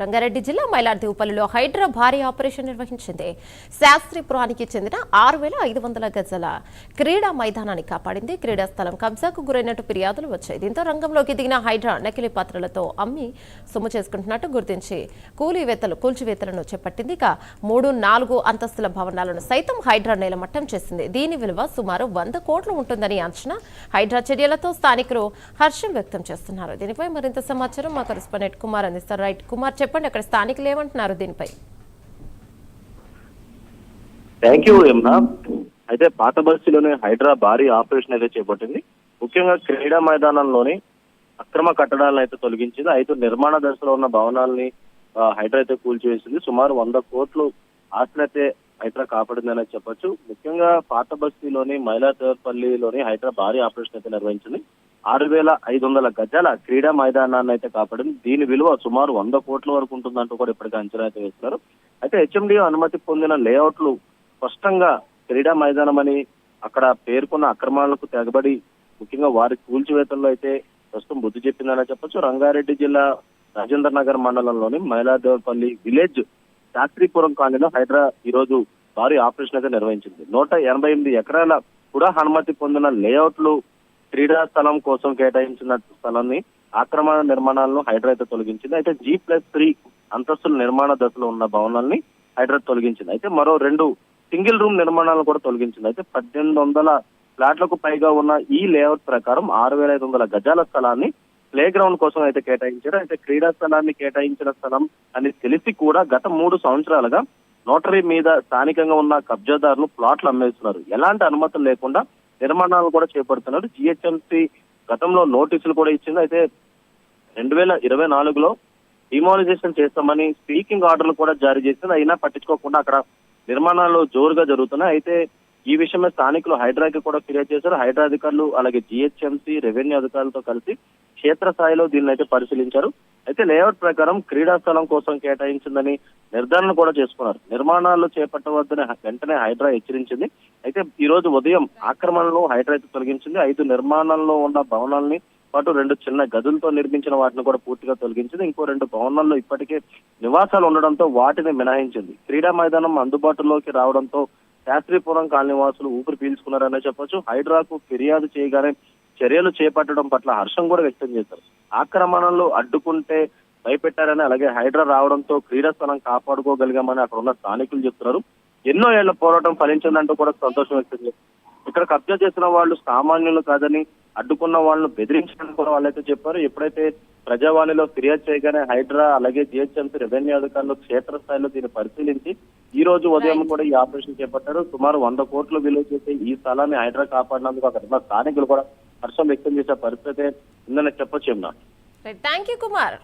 రంగారెడ్డి జిల్లా మైలార్దేవుపల్లిలో హైడ్రా భారీ ఆపరేషన్ నిర్వహించింది. శాస్త్రీపురానికి చెందిన 6,500 గజాల క్రీడా మైదానాన్ని కాపాడింది. క్రీడా స్థలం కబ్జాకు గురైనట్టు ఫిర్యాదులు వచ్చాయి. దీంతో రంగంలోకి దిగిన హైడ్రా నకిలీ పత్రాలతో అమ్మి సొమ్ము చేసుకుంటున్నట్టు గుర్తించి కూల్చివేతలను చేపట్టింది. ఇక 3-4 అంతస్తుల భవనాలను సైతం హైడ్రా నేలమట్టం చేసింది. దీని విలువ సుమారు 100 కోట్లు ఉంటుందని అంచనా. హైడ్రా చర్యలతో స్థానికులు హర్షం వ్యక్తం చేస్తున్నారు. దీనిపై మరింత సమాచారం మా కరెస్పాండెంట్ కుమార్ అందిస్తారు. రైట్ కుమార్, చెప్పండి, అక్కడ స్థానికులు ఏమంటున్నారు దీనిపై? Thank you Yamuna. అయితే పాత బస్తీలోనే హైడ్రా భారీ ఆపరేషన్ అయితే చేపట్టింది. ముఖ్యంగా క్రీడా మైదానంలోని అక్రమ కట్టడాలను అయితే తొలగించింది. 5 నిర్మాణ దశలో ఉన్న భవనాలని హైడ్రా అయితే కూల్చివేసింది. సుమారు 100 కోట్లు ఆస్తులు అయితే హైడ్రా కాపాడిందని చెప్పొచ్చు. ముఖ్యంగా పాత బస్తీలోని మైలార్దేవుపల్లిలోని హైడ్రా భారీ ఆపరేషన్ అయితే నిర్వహించింది. 6,500 గజాల క్రీడా మైదానాన్ని అయితే కాపాడింది. దీని విలువ సుమారు 100 కోట్ల వరకు ఉంటుందంటూ కూడా ఇప్పటికే అంచనా అయితే వేస్తున్నారు. అయితే హెచ్ఎండిఓ అనుమతి పొందిన లేఅవుట్లు స్పష్టంగా క్రీడా మైదానం అని అక్కడ పేర్కొన్న అక్రమాలకు తెగబడి ముఖ్యంగా వారి కూల్చివేతల్లో అయితే ప్రస్తుతం బుద్ధి చెప్పిందని చెప్పొచ్చు. రంగారెడ్డి జిల్లా రాజేంద్ర నగర్ మండలంలోని మైలార్దేవుపల్లి విలేజ్ శాస్త్రీపురం కాలనీలో హైడ్రా ఈ రోజు భారీ ఆపరేషన్ అయితే నిర్వహించింది. 188 ఎకరాల కూడా అనుమతి పొందిన లేఅవుట్లు క్రీడా స్థలం కోసం కేటాయించిన స్థలాన్ని ఆక్రమణ నిర్మాణాలను హైడ్రా అయితే తొలగించింది. అయితే G+3 అంతస్తుల నిర్మాణ దశలో ఉన్న భవనాల్ని హైడ్రా తొలగించింది. అయితే మరో 2 సింగిల్ రూమ్ నిర్మాణాలను కూడా తొలగించింది. అయితే 1800 ఫ్లాట్లకు పైగా ఉన్న ఈ లేఅవుట్ ప్రకారం 6,500 గజాల స్థలాన్ని ప్లే గ్రౌండ్ కోసం అయితే కేటాయించారు. అయితే క్రీడా స్థలాన్ని కేటాయించిన స్థలం అని తెలిసి కూడా గత 3 సంవత్సరాలుగా నోటరీ మీద స్థానికంగా ఉన్న కబ్జాదారులు ప్లాట్లు అమ్మేస్తున్నారు. ఎలాంటి అనుమతులు లేకుండా నిర్మాణాలు కూడా చేపడుతున్నారు. జిహెచ్ఎంసీ గతంలో నోటీసులు కూడా ఇచ్చింది. అయితే 2024లో డిమాలిజేషన్ చేస్తామని స్పీకింగ్ ఆర్డర్లు కూడా జారీ చేసింది. అయినా పట్టించుకోకుండా అక్కడ నిర్మాణాలు జోరుగా జరుగుతున్నాయి. అయితే ఈ విషయమే స్థానికులు హైడ్రాకి కూడా ఫిర్యాదు చేశారు. హైడ్రా అధికారులు అలాగే జిహెచ్ఎంసీ రెవెన్యూ అధికారులతో కలిసి క్షేత్రస్థాయిలో దీన్ని అయితే పరిశీలించారు. అయితే లేఅవుట్ ప్రకారం క్రీడా స్థలం కోసం కేటాయించిందని నిర్ధారణ కూడా చేసుకున్నారు. నిర్మాణాలు చేపట్టవద్దని వెంటనే హైడ్రా హెచ్చరించింది. అయితే ఈ రోజు ఉదయం ఆక్రమణలో హైడ్రా అయితే తొలగించింది. 5 నిర్మాణాల్లో ఉన్న భవనాలని పాటు 2 చిన్న గదులతో నిర్మించిన వాటిని కూడా పూర్తిగా తొలగించింది. ఇంకో 2 భవనాల్లో ఇప్పటికే నివాసాలు ఉండడంతో వాటిని మినహాయించింది. క్రీడా మైదానం అందుబాటులోకి రావడంతో శాస్త్రీపురం కాలనీ వాసులు ఊపిరి పీల్చుకున్నారనే చెప్పొచ్చు. హైడ్రాకు ఫిర్యాదు చేయగానే చర్యలు చేపట్టడం పట్ల హర్షం కూడా వ్యక్తం చేశారు. ఆక్రమణలు అడ్డుకుంటే భయపెట్టారని, అలాగే హైడ్రా రావడంతో క్రీడా స్థలం కాపాడుకోగలిగామని అక్కడ ఉన్న స్థానికులు చెప్తున్నారు. ఎన్నో ఏళ్ల పోరాటం ఫలించిందంటూ కూడా సంతోషం వ్యక్తం చేశారు. ఇక్కడ కబ్జా చేసిన వాళ్ళు సామాన్యులు కాదని, అడ్డుకున్న వాళ్ళను బెదిరించడానికి కూడా వాళ్ళైతే చెప్పారు. ఎప్పుడైతే ప్రజావాణిలో ఫిర్యాదు చేయగానే హైడ్రా అలాగే జిహెచ్ఎంసీ రెవెన్యూ అధికారులు క్షేత్రస్థాయిలో దీన్ని పరిశీలించి ఈ రోజు ఉదయం కూడా ఈ ఆపరేషన్ చేపట్టారు. సుమారు 100 కోట్లు విలువ చేసే ఈ స్థలాన్ని హైడ్రా కాపాడినందుకు అక్కడ ఉన్న స్థానికులు కూడా హర్షం వ్యక్తం చేసే పరిస్థితి ఉందని చెప్పొచ్చు. Thank you Kumar.